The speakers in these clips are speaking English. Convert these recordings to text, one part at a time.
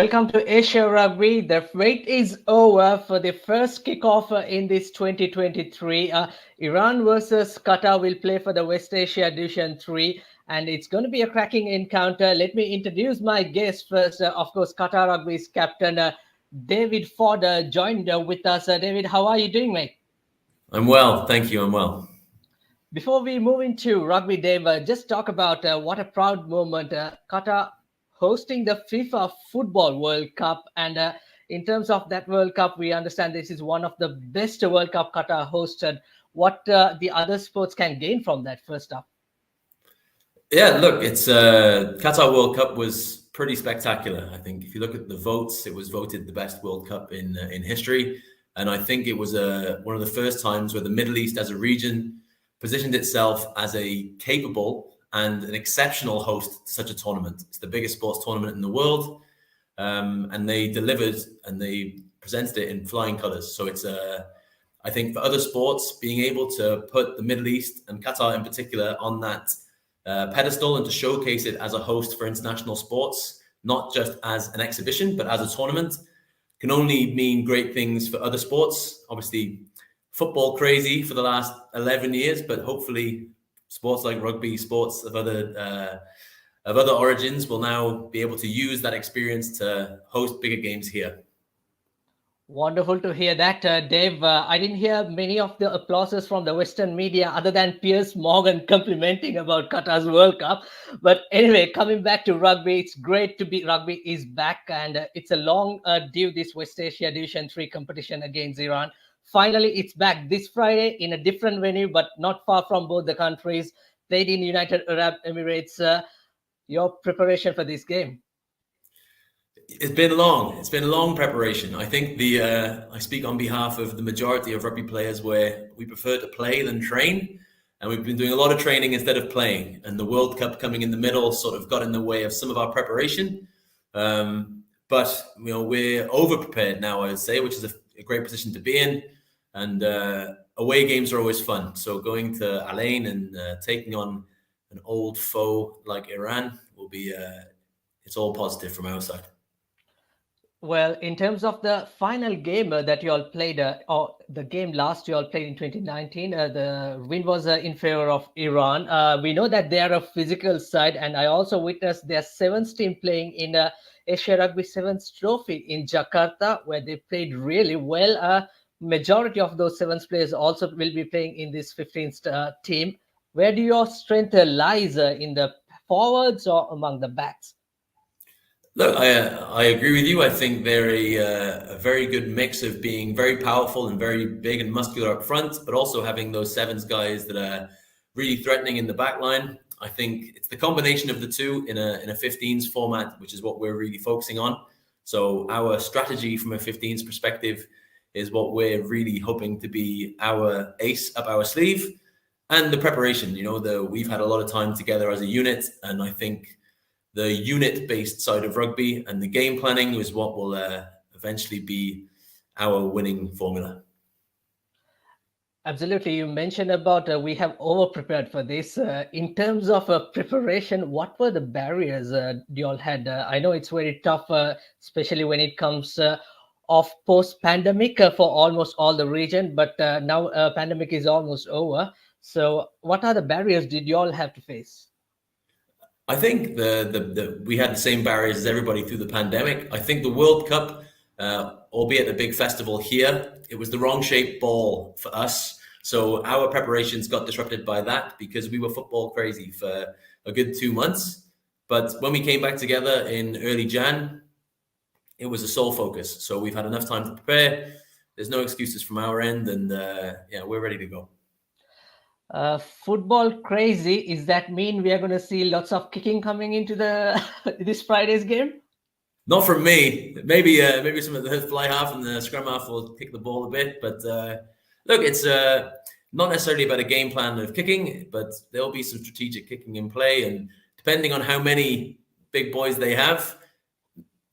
Welcome to Asia Rugby. The wait is over for the first kickoff in this 2023. Iran versus Qatar will play for the West Asia Division 3, and it's going to be a cracking encounter. Let me introduce my guest first. Of course, Qatar Rugby's captain, David Ford, joined with us. David, how are you doing, mate? I'm well, thank you. I'm well. Before we move into rugby, Dave, just talk about what a proud moment. Qatar hosting the FIFA Football World Cup. And in terms of that World Cup, we understand this is one of the best World Cup Qatar hosted. What the other sports can gain from that, first up? Yeah, look, it's Qatar World Cup was pretty spectacular. I think if you look at the votes, it was voted the best World Cup in history. And I think it was one of the first times where the Middle East as a region positioned itself as a capable and an exceptional host to such a tournament. It's the biggest sports tournament in the world, and they delivered and they presented it in flying colors. So it's I think for other sports, being able to put the Middle East and Qatar in particular on that pedestal and to showcase it as a host for international sports, not just as an exhibition, but as a tournament, can only mean great things for other sports. Obviously, football crazy for the last 11 years, but hopefully sports like rugby, sports of other origins will now be able to use that experience to host bigger games here. Wonderful to hear that, Dave. I didn't hear many of the applauses from the Western media other than Piers Morgan complimenting about Qatar's World Cup. But anyway, coming back to rugby, it's great to be rugby is back, and it's a long due this West Asia Division 3 competition against Iran. Finally, it's back this Friday in a different venue, but not far from both the countries, played in United Arab Emirates. Your preparation for this game? It's been long. It's been a long preparation. I think I speak on behalf of the majority of rugby players where we prefer to play than train. And we've been doing a lot of training instead of playing. And the World Cup coming in the middle sort of got in the way of some of our preparation. But we're over-prepared now, I would say, which is a great position to be in. And away games are always fun. So going to Al Ain and taking on an old foe like Iran will be, it's all positive from our side. Well, in terms of the final game that you all played, or the game last you all played in 2019, the win was in favor of Iran. We know that they are a physical side, and I also witnessed their sevens team playing in Asia Rugby Sevens Trophy in Jakarta, where they played really well. Majority of those sevens players also will be playing in this 15th team. Where do your strength lies in the forwards or among the backs? Look, I agree with you. I think they're a very good mix of being very powerful and very big and muscular up front, but also having those sevens guys that are really threatening in the back line. I think it's the combination of the two in a 15s format, which is what we're really focusing on. So our strategy from a 15s perspective is what we're really hoping to be our ace up our sleeve. And the preparation, we've had a lot of time together as a unit, and I think the unit-based side of rugby and the game planning is what will eventually be our winning formula. Absolutely. You mentioned about we have over-prepared for this. In terms of preparation, what were the barriers you all had? I know it's very tough, especially when it comes of post-pandemic for almost all the region, but now pandemic is almost over. So what are the barriers did you all have to face? I think we had the same barriers as everybody through the pandemic. I think the World Cup, albeit a big festival here, it was the wrong shaped ball for us. So our preparations got disrupted by that because we were football crazy for a good 2 months. But when we came back together in early Jan, it was a sole focus. So we've had enough time to prepare. There's no excuses from our end, and we're ready to go. Football crazy, is that mean we are going to see lots of kicking coming into this Friday's game? Not from me. Maybe some of the fly half and the scrum half will kick the ball a bit. But look, it's not necessarily about a game plan of kicking, but there'll be some strategic kicking in play. And depending on how many big boys they have,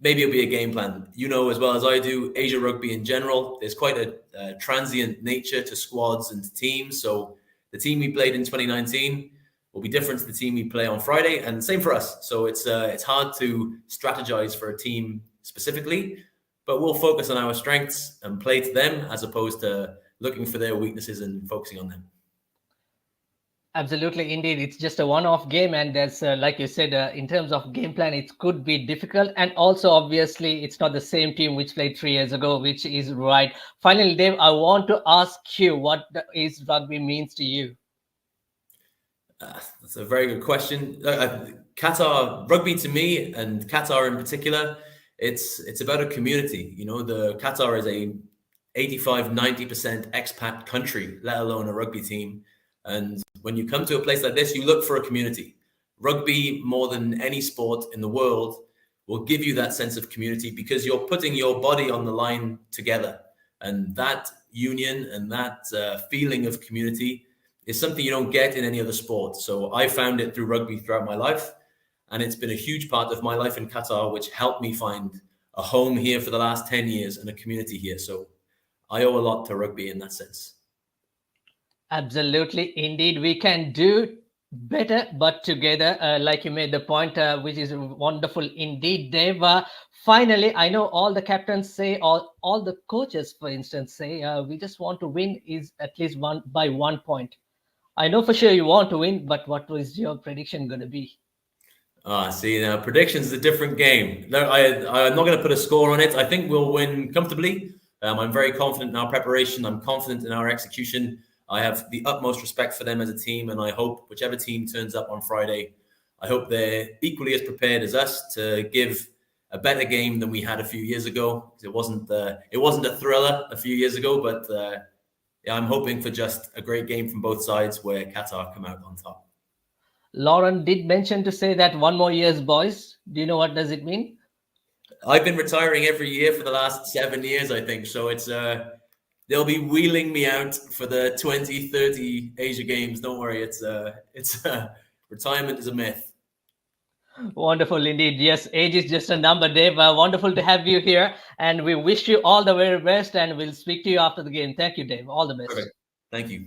maybe it'll be a game plan. You know as well as I do, Asia Rugby in general, there's quite a transient nature to squads and to teams. So the team we played in 2019 will be different to the team we play on Friday, and same for us. So it's hard to strategize for a team specifically, but we'll focus on our strengths and play to them as opposed to looking for their weaknesses and focusing on them. Absolutely, indeed. It's just a one-off game, and there's, like you said, in terms of game plan, it could be difficult. And also, obviously, it's not the same team which played 3 years ago, which is right. Finally, Dave, I want to ask you, what is rugby means to you? That's a very good question. Qatar rugby to me, and Qatar in particular, it's about a community. You know, the Qatar is a 85-90% expat country, let alone a rugby team. And when you come to a place like this, you look for a community. Rugby, more than any sport in the world, will give you that sense of community because you're putting your body on the line together. And that union and that feeling of community is something you don't get in any other sport. So I found it through rugby throughout my life. And it's been a huge part of my life in Qatar, which helped me find a home here for the last 10 years and a community here. So I owe a lot to rugby in that sense. Absolutely, indeed. We can do better, but together, like you made the point, which is wonderful indeed, Dave. Finally, I know all the captains say, all the coaches, for instance, say, we just want to win is at least by 1 point. I know for sure you want to win, but what was your prediction going to be? See, now predictions is a different game. No, I'm not going to put a score on it. I think we'll win comfortably. I'm very confident in our preparation. I'm confident in our execution. I have the utmost respect for them as a team, and I hope whichever team turns up on Friday, I hope they're equally as prepared as us to give a better game than we had a few years ago. It wasn't a thriller a few years ago, but yeah, I'm hoping for just a great game from both sides where Qatar come out on top. Lauren did mention to say that 1 more years, boys. Do you know what does it mean? I've been retiring every year for the last 7 years, I think. So it's they'll be wheeling me out for the 2030 Asia Games. Don't worry, it's retirement is a myth. Wonderful indeed. Yes, age is just a number, Dave. Wonderful to have you here, and we wish you all the very best, and we'll speak to you after the game. Thank you, Dave. All the best. Perfect. Thank you.